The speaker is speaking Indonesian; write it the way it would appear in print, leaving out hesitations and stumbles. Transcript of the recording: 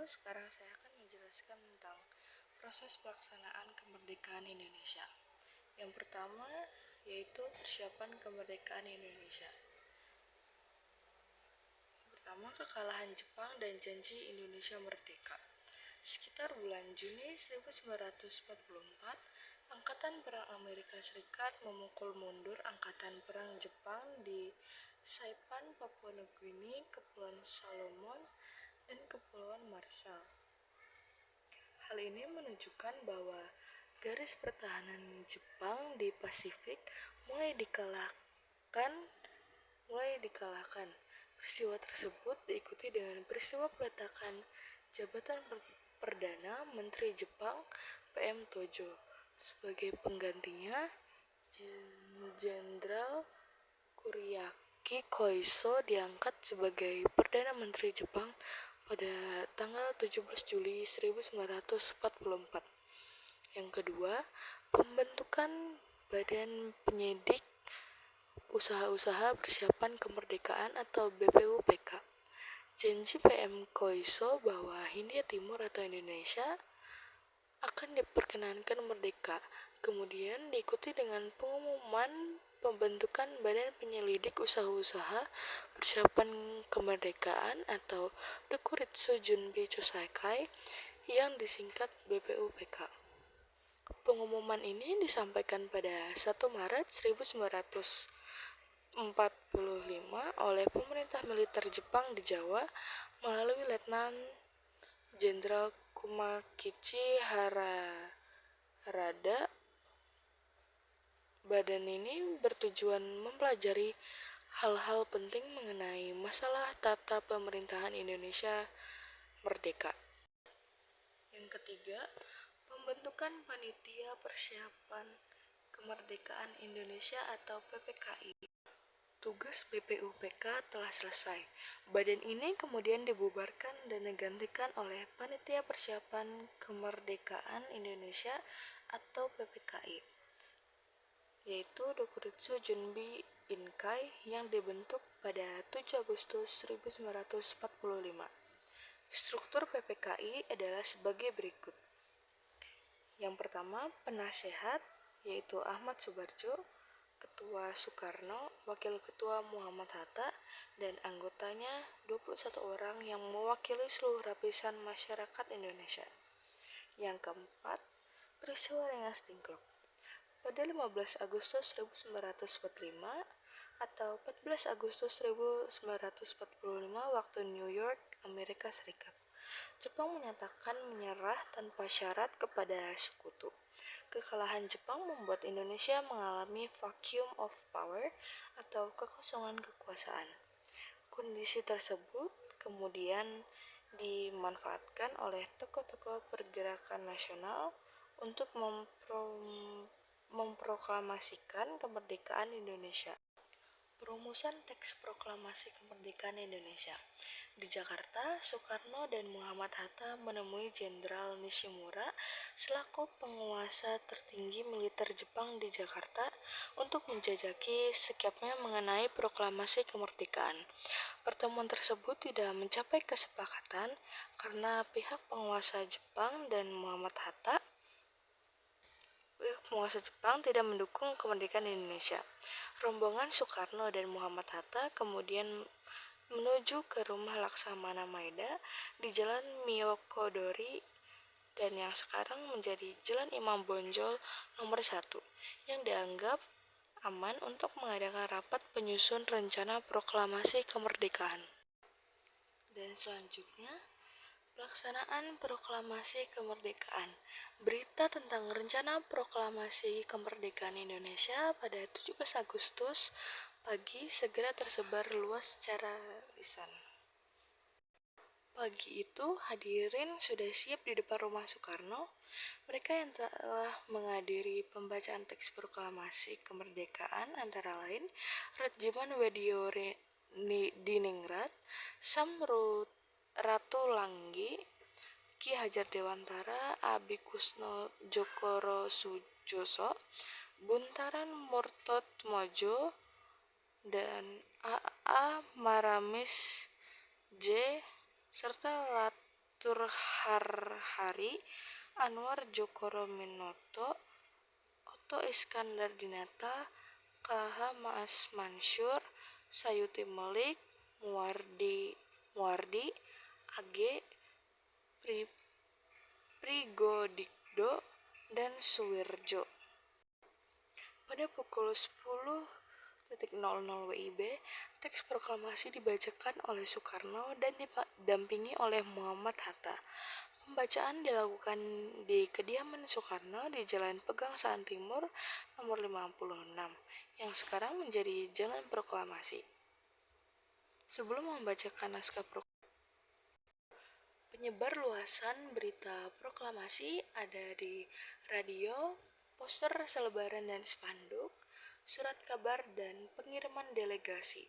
Sekarang saya akan menjelaskan tentang proses pelaksanaan kemerdekaan Indonesia. Yang pertama yaitu persiapan kemerdekaan Indonesia. Pertama, kekalahan Jepang dan janji Indonesia merdeka. Sekitar bulan Juni 1944, Angkatan Perang Amerika Serikat memukul mundur Angkatan Perang Jepang di Saipan, Papua Nugini, Kepulauan Solomon, dan Kepulauan Marshall. Hal ini menunjukkan bahwa garis pertahanan Jepang di Pasifik mulai dikalahkan. Peristiwa tersebut diikuti dengan peristiwa peletakan jabatan Perdana Menteri Jepang PM Tojo. Sebagai penggantinya, Jenderal Kuriaki Koiso diangkat sebagai Perdana Menteri Jepang pada tanggal 17 Juli 1944. Yang kedua, pembentukan Badan Penyidik Usaha-Usaha Persiapan Kemerdekaan atau BPUPK. Janji PM Koiso bahwa Hindia Timur atau Indonesia akan diperkenankan merdeka, kemudian diikuti dengan pengumuman pembentukan Badan Penyelidik Usaha-Usaha Persiapan Kemerdekaan atau Dokuritsu Junbi Chosakai yang disingkat BPUPK. Pengumuman ini disampaikan pada 1 Maret 1945 oleh pemerintah militer Jepang di Jawa melalui Letnan Jenderal Kumakichi Harada. Badan ini bertujuan mempelajari hal-hal penting mengenai masalah tata pemerintahan Indonesia merdeka. Yang ketiga, pembentukan Panitia Persiapan Kemerdekaan Indonesia atau PPKI. Tugas BPUPK telah selesai. Badan ini kemudian dibubarkan dan digantikan oleh Panitia Persiapan Kemerdekaan Indonesia atau PPKI, yaitu Dokuritsu Junbi Inkai yang dibentuk pada 7 Agustus 1945. Struktur PPKI adalah sebagai berikut. Yang pertama, penasehat, yaitu Ahmad Subarjo, Ketua Soekarno, Wakil Ketua Muhammad Hatta, dan anggotanya 21 orang yang mewakili seluruh lapisan masyarakat Indonesia. Yang keempat, peristiwa Rengas Dengklok. Pada 15 Agustus 1945 atau 14 Agustus 1945 waktu New York, Amerika Serikat, Jepang menyatakan menyerah tanpa syarat kepada sekutu. Kekalahan Jepang membuat Indonesia mengalami vacuum of power atau kekosongan kekuasaan. Kondisi tersebut kemudian dimanfaatkan oleh tokoh-tokoh pergerakan nasional untuk memproklamasikan kemerdekaan Indonesia. Perumusan teks proklamasi kemerdekaan Indonesia. Di Jakarta, Soekarno dan Muhammad Hatta menemui Jenderal Nishimura selaku penguasa tertinggi militer Jepang di Jakarta untuk menjajaki sikapnya mengenai proklamasi kemerdekaan. Pertemuan tersebut tidak mencapai kesepakatan karena pihak penguasa Jepang tidak mendukung kemerdekaan Indonesia. Rombongan Soekarno dan Muhammad Hatta kemudian menuju ke rumah Laksamana Maeda di Jalan Miyokodori dan yang sekarang menjadi Jalan Imam Bonjol nomor 1, yang dianggap aman untuk mengadakan rapat penyusun rencana proklamasi kemerdekaan. Dan selanjutnya, pelaksanaan proklamasi kemerdekaan. Berita tentang rencana proklamasi kemerdekaan Indonesia pada 17 Agustus pagi segera tersebar luas secara lisan. Pagi itu, hadirin sudah siap di depan rumah Soekarno. Mereka yang telah menghadiri pembacaan teks proklamasi kemerdekaan antara lain Rajiman Wedio Diningrat, Ratu Langgi, Ki Hajar Dewantara, Abi Kusno Jokoro Sujoso, Buntaran Murtodmojo, dan A.A. Maramis J, serta Turharhari, Anwar Djokoronminoto, Otto Iskandar Dinata, KH Maas Mansur, Sayuti Melik, Muwardi, AG Prigodikdo, dan Suwirjo. Pada pukul 10.00 WIB, teks proklamasi dibacakan oleh Soekarno dan didampingi oleh Muhammad Hatta. Pembacaan dilakukan di kediaman Soekarno di Jalan Pegangsaan Timur nomor 56, yang sekarang menjadi Jalan Proklamasi. Sebelum membacakan naskah penyebar luasan berita proklamasi ada di radio, poster selebaran dan spanduk, surat kabar, dan pengiriman delegasi.